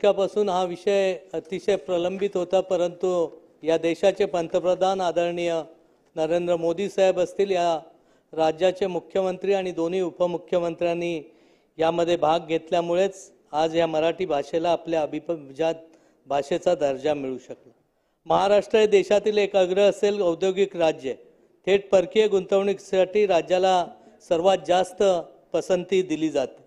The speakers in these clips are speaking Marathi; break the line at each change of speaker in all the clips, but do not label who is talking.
पासून हा विषय अतिशय प्रलंबित होता, परंतु या देशाचे पंतप्रधान आदरणीय नरेंद्र मोदी साहेब असतील, या राज्याचे मुख्यमंत्री आणि दोन्ही उपमुख्यमंत्र्यांनी यामध्ये भाग घेतल्यामुळेच आज या मराठी भाषेला आपल्या अभिजात भाषेचा दर्जा मिळू शकला। महाराष्ट्र हे देशातील एक अग्र असेल औद्योगिक राज्य, थेट परकीय गुंतवणुकीसाठी राज्याला सर्वात जास्त पसंती दिली जाते।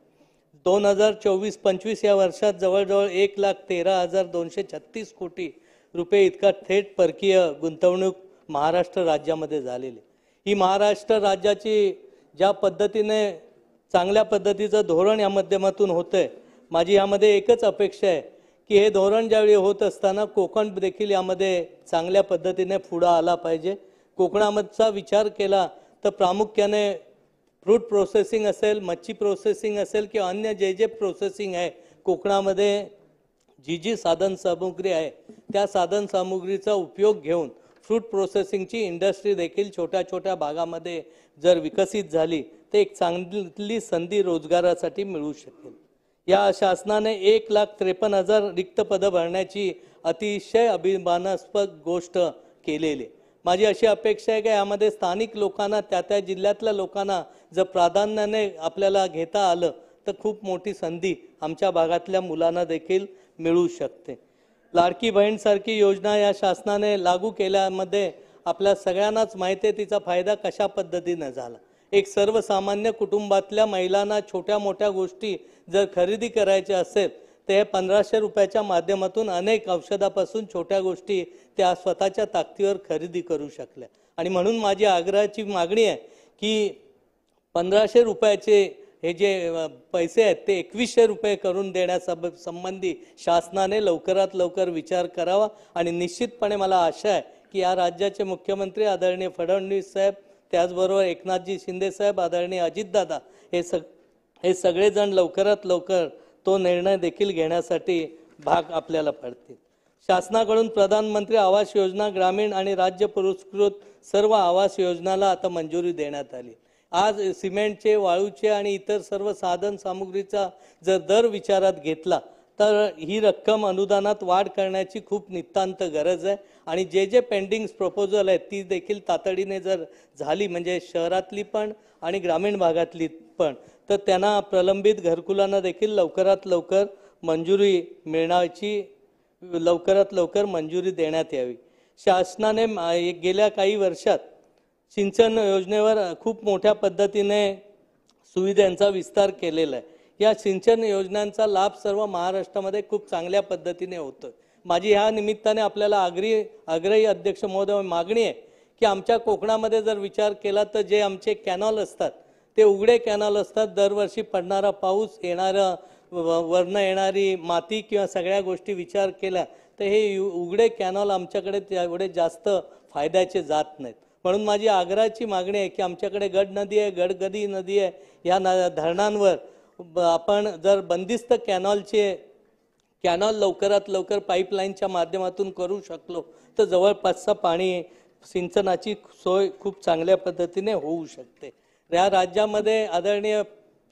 2024-25 या वर्षात जवळजवळ 1,13,236 कोटी रुपये इतका थेट परकीय गुंतवणूक महाराष्ट्र राज्यामध्ये झालेली। ही महाराष्ट्र राज्याची ज्या पद्धतीने चांगल्या पद्धतीचं धोरण या माध्यमातून होतंय, माझी यामध्ये एकच अपेक्षा आहे की हे धोरण ज्यावेळी होत असताना कोकण देखील यामध्ये चांगल्या पद्धतीने पुढे आला पाहिजे। कोकणामधचा विचार केला तर प्रामुख्याने फ्रूट प्रोसेसिंग असेल, मच्छी प्रोसेसिंग असेल किंवा अन्य जे प्रोसेसिंग आहे, कोकणामध्ये जी साधन सामुग्री आहे त्या साधन सामुग्रीचा उपयोग घेऊन फ्रूट प्रोसेसिंगची इंडस्ट्री देखील छोट्या छोट्या भागामध्ये जर विकसित झाली तर एक चांगली संधी रोजगारासाठी मिळू शकेल। या शासनाने 1,53,000 रिक्त पदं भरण्याची अतिशय अभिमानास्पद गोष्ट केलेली। माझी अशी अपेक्षा आहे की यामध्ये स्थानिक लोकांना, त्या जिल्ह्यातल्या लोकांना जर प्राधान्याने आपल्याला घेता आलं तर खूप मोठी संधी आमच्या भागातल्या मुलांना देखील मिळू शकते। लाडकी बहीण सारखी योजना या शासनाने लागू केल्यामध्ये आपल्या सगळ्यांनाच माहिती आहे तिचा फायदा कशा पद्धतीने झाला। एक सर्वसामान्य कुटुंबातल्या महिलांना छोट्या मोठ्या गोष्टी जर खरेदी करायच्या असेल तर 1500 रुपयाच्या माध्यमातून अनेक औषधापासून छोट्या गोष्टी त्या स्वतःच्या ताकदीवर खरेदी करू शकल्या। आणि म्हणून माझी आग्रहाची मागणी आहे की 1500 रुपयाचे हे जे पैसे आहेत ते 2100 रुपये करून देण्यासंबंधी शासनाने लवकरात लवकर विचार करावा। आणि निश्चितपणे मला आशा आहे की या राज्याचे मुख्यमंत्री आदरणीय फडणवीस साहेब, त्याचबरोबर एकनाथजी शिंदे साहेब, आदरणीय अजितदादा हे सगळेजण लवकरात लवकर तो निर्णय देखील घेण्यासाठी भाग आपल्याला पडतील। शासनाकडून प्रधानमंत्री आवास योजना, ग्रामीण आणि राज्य पुरस्कृत सर्व आवास योजनाला आता मंजुरी देण्यात आली। आज सिमेंटचे, वाळूचे आणि इतर सर्व साधन सामुग्रीचा जर दर विचारात घेतला तर ही रक्कम अनुदानात वाढ करण्याची खूप नितांत गरज आहे। आणि जे पेंडिंग प्रपोजल आहेत ती देखील तातडीने जर झाली, म्हणजे शहरातली पण आणि ग्रामीण भागातली पण, तर त्यांना प्रलंबित घरकुलांना देखील लवकरात लवकर मंजुरी मिळण्याची, लवकरात लवकर मंजुरी देण्यात यावी। शासनाने गेल्या काही वर्षात सिंचन योजनेवर खूप मोठ्या पद्धतीने सुविधांचा विस्तार केलेला आहे। या सिंचन योजनांचा लाभ सर्व महाराष्ट्रामध्ये खूप चांगल्या पद्धतीने होतो। माझी ह्या निमित्ताने आपल्याला आग्रही अध्यक्ष महोदय मागणी आहे की आमच्या कोकणामध्ये जर विचार केला तर जे आमचे कॅनॉल असतात ते उघडे कॅनॉल असतात। दरवर्षी पडणारा पाऊस, वरनं येणारी माती किंवा सगळ्या गोष्टी विचार केला तर हे उघडे कॅनॉल आमच्याकडे तेवढे जास्त फायद्याचे जात नाहीत। म्हणून माझी आग्रहाची मागणी आहे की आमच्याकडे गड नदी आहे, गडगदी नदी आहे, या धरणांवर आपण जर बंदिस्त कॅनॉल लवकरात लवकर पाईपलाईनच्या माध्यमातून करू शकलो तर जवळपासचं पाणी सिंचनाची सोय खूप चांगल्या पद्धतीने होऊ शकते। या राज्यामध्ये आदरणीय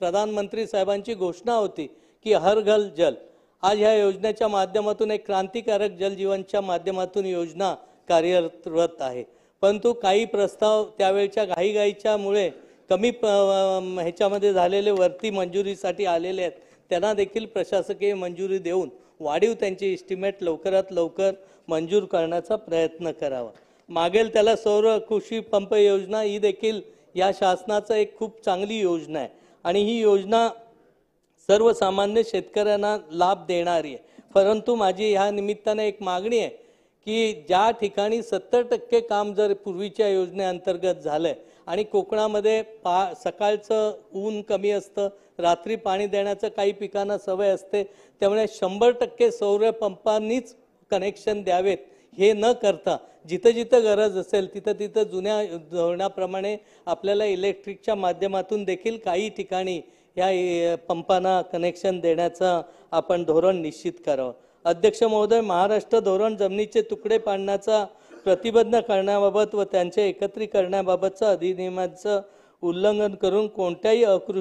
प्रधानमंत्री साहेबांची घोषणा होती की हर घर जल। आज ह्या योजनेच्या माध्यमातून एक क्रांतिकारक जल जीवनच्या माध्यमातून योजना कार्यरत आहे, परंतु काही प्रस्ताव त्यावेळच्या घाईघाईच्यामुळे कमी ह्याच्यामध्ये झालेले वरती मंजुरीसाठी आलेले आहेत, त्यांना देखील प्रशासकीय मंजुरी देऊन वाढीव त्यांची एस्टिमेट लवकरात लवकर मंजूर करण्याचा प्रयत्न करावा। मागेल त्याला सौर कृषी पंप योजना ही देखील या शासनाचा एक खूप चांगली योजना आहे आणि ही योजना सर्वसामान्य शेतकऱ्यांना लाभ देणारी आहे। परंतु माझी ह्या निमित्ताने एक मागणी आहे की ज्या ठिकाणी 70% काम जर पूर्वीच्या योजनेअंतर्गत झालंय आणि कोकणामध्ये सकाळचं ऊन कमी असतं, रात्री पाणी देण्याचं काही पिकांना सवय असते, त्यामुळे 100% सौर पंपांनीच कनेक्शन द्यावेत हे न करता जिथं जिथं गरज असेल तिथं जुन्या धोरणाप्रमाणे आपल्याला इलेक्ट्रिकच्या माध्यमातून देखील काही ठिकाणी या पंपांना कनेक्शन देण्याचा आपण धोरण निश्चित करावं। अध्यक्ष महोदय, महाराष्ट्र धोरण जमिनीचे तुकडे पाडण्याचा प्रतिबंध करण्याबाबत व त्यांचे एकत्रीकरणाबाबतच्या अधिनियमाचं उल्लंघन करून कोणत्याही